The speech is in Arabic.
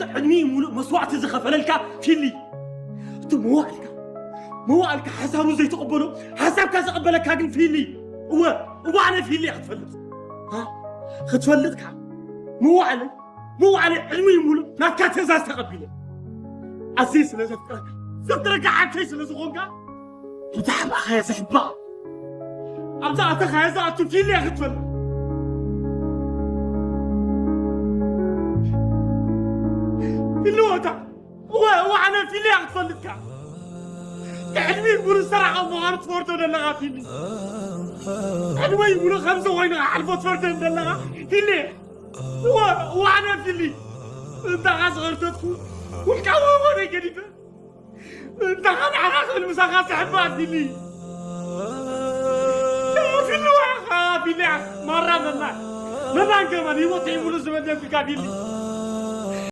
أتعني مسوعة زخفللك في اللي موالك حسابه زي تقبله حساب كاس قبلك هاجن في اللي وأنا في اللي أتفلت ها ختفلتك مو علي علمي مولو ما كانت زاز تقبله عزيز لازم سترك عكيس لزغونك يتحب أخي زحبا أبدا أتخيل زعت في اللي ختفل اللوطة وأنا في اللي أتفلتك علمي يقولوا صراحة مهارة فورتون اللي غافيني علمي يقولوا 5 وين حلفة فورتون اللي غافيني وأنا في اللي أنت غاز تدخل والكواب وانا قريبة أنت غاز عراق المساقات حبات في اللي في اللي مرة من كمان يوطي يقولوا زمان في كابيلي